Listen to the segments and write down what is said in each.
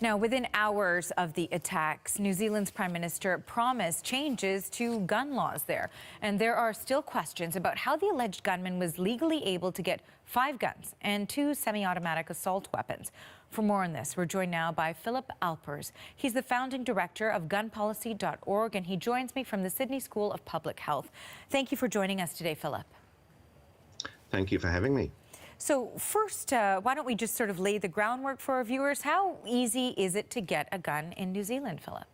Now, within hours of the attacks, New Zealand's Prime Minister promised changes to gun laws there. And there are still questions about how the alleged gunman was legally able to get 5 guns and 2 semi-automatic assault weapons. For more on this, we're joined now by Philip Alper. He's the founding director of gunpolicy.org, and he joins me from the Sydney School of Public Health. Thank you for joining us today, Philip. Thank you for having me. So first, why don't we just sort of lay the groundwork for our viewers? How easy is it to get a gun in New Zealand, Philip?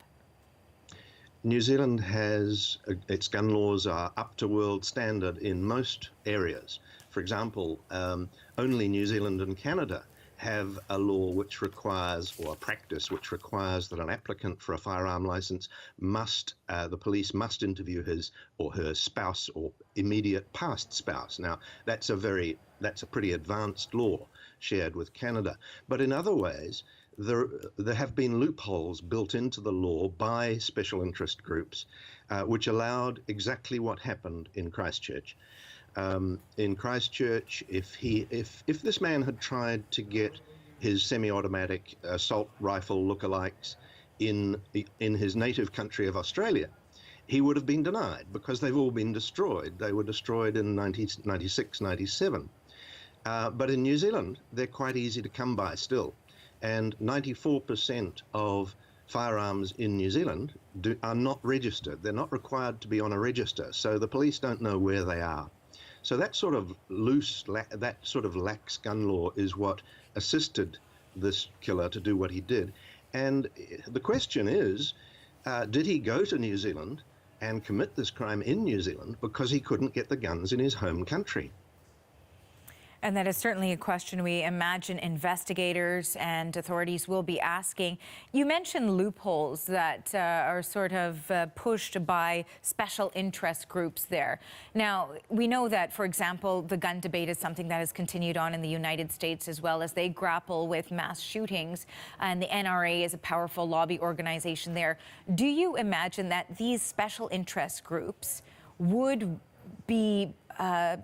New Zealand has, its gun laws are up to world standard in most areas. For example, only New Zealand and Canada have a law which requires, or a practice which requires, that an applicant for a firearm license must, the police must interview his or her spouse or immediate past spouse. Now, that's a pretty advanced law shared with Canada. But in other ways, there have been loopholes built into the law by special interest groups, which allowed exactly what happened in Christchurch. In Christchurch, if this man had tried to get his semi-automatic assault rifle lookalikes in his native country of Australia, he would have been denied because they've all been destroyed. They were destroyed in 1996, 97. But in New Zealand, they're quite easy to come by still. And 94% of firearms in New Zealand are not registered. They're not required to be on a register, so the police don't know where they are. So that sort of lax gun law is what assisted this killer to do what he did. And the question is, did he go to New Zealand and commit this crime in New Zealand because he couldn't get the guns in his home country? And that is certainly a question we imagine investigators and authorities will be asking. You mentioned loopholes that are sort of pushed by special interest groups there. Now, we know that, for example, the gun debate is something that has continued on in the United States as well, as they grapple with mass shootings, and the NRA is a powerful lobby organization there. Do you imagine that these special interest groups would be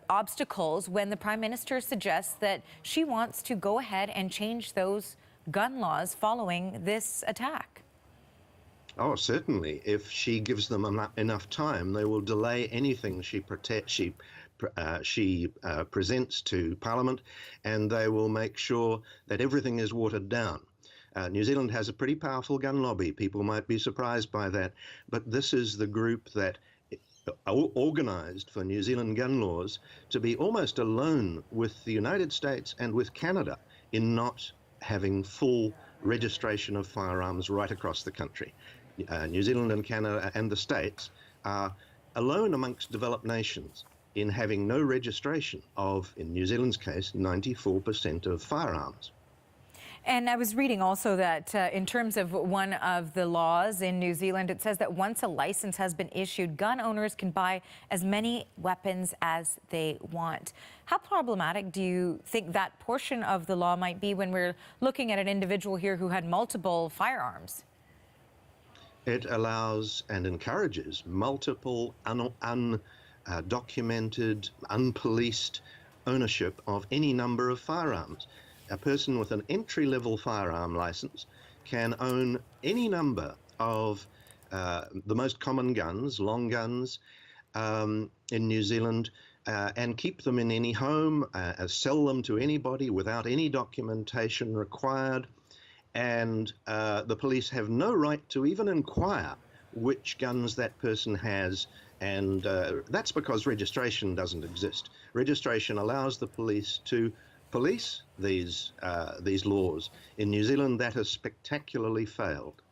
obstacles when the Prime Minister suggests that she wants to go ahead and change those gun laws following this attack? Oh, certainly. If she gives them enough time, they will delay anything she presents to Parliament, and they will make sure that everything is watered down. New Zealand has a pretty powerful gun lobby. People might be surprised by that, but this is the group that organised for New Zealand gun laws to be almost alone with the United States and with Canada in not having full registration of firearms right across the country. New Zealand and Canada and the States are alone amongst developed nations in having no registration of, in New Zealand's case, 94% of firearms. And I was reading also that in terms of one of the laws in New Zealand, it says that once a license has been issued, gun owners can buy as many weapons as they want. How problematic do you think that portion of the law might be when we're looking at an individual here who had multiple firearms? It allows and encourages multiple undocumented, unpoliced ownership of any number of firearms. A person with an entry-level firearm license can own any number of the most common guns, long guns, in New Zealand, and keep them in any home, sell them to anybody without any documentation required. And the police have no right to even inquire which guns that person has, and that's because registration doesn't exist. Registration allows the police to police these laws. In New Zealand, that has spectacularly failed.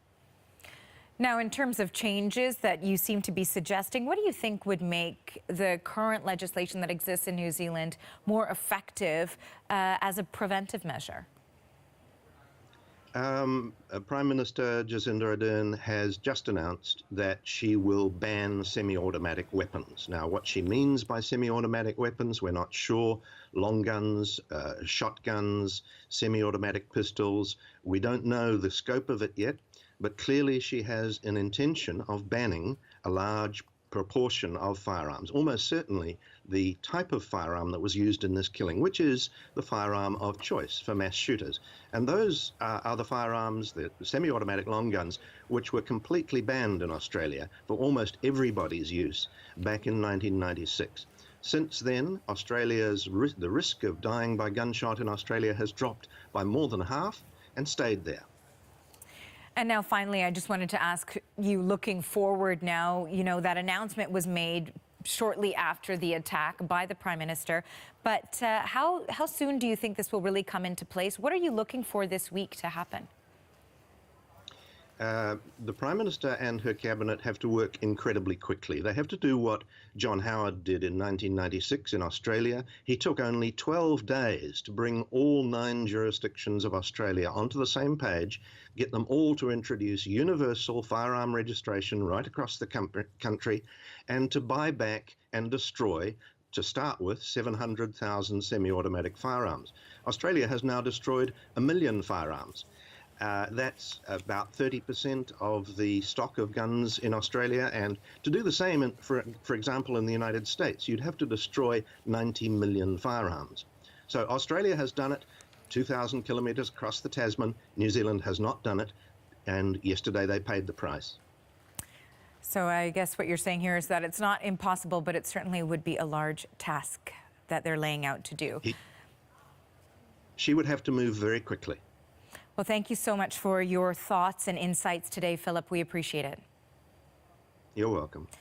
Now, in terms of changes that you seem to be suggesting, what do you think would make the current legislation that exists in New Zealand more effective as a preventive measure? Prime Minister Jacinda Ardern has just announced that she will ban semi-automatic weapons. Now, what she means by semi-automatic weapons, we're not sure. Long guns, shotguns, semi-automatic pistols, we don't know the scope of it yet, but clearly she has an intention of banning a large proportion of firearms, almost certainly the type of firearm that was used in this killing, which is the firearm of choice for mass shooters. And those are the firearms, the semi-automatic long guns, which were completely banned in Australia for almost everybody's use back in 1996. Since then, the risk of dying by gunshot in Australia has dropped by more than half and stayed there. And now, finally, I just wanted to ask you, looking forward now, you know, that announcement was made shortly after the attack by the Prime Minister. But how soon do you think this will really come into place? What are you looking for this week to happen? The Prime Minister and her cabinet have to work incredibly quickly. They have to do what John Howard did in 1996 in Australia. He took only 12 days to bring all 9 jurisdictions of Australia onto the same page, get them all to introduce universal firearm registration right across the country, and to buy back and destroy, to start with, 700,000 semi-automatic firearms. Australia has now destroyed 1 million firearms. That's about 30% of the stock of guns in Australia, and to do the same, for example, in the United States, you'd have to destroy 90 million firearms. So Australia has done it 2,000 kilometres across the Tasman. New Zealand has not done it, and yesterday they paid the price. So I guess what you're saying here is that it's not impossible, but it certainly would be a large task that they're laying out to do. She would have to move very quickly. Well, thank you so much for your thoughts and insights today, Philip. We appreciate it. You're welcome.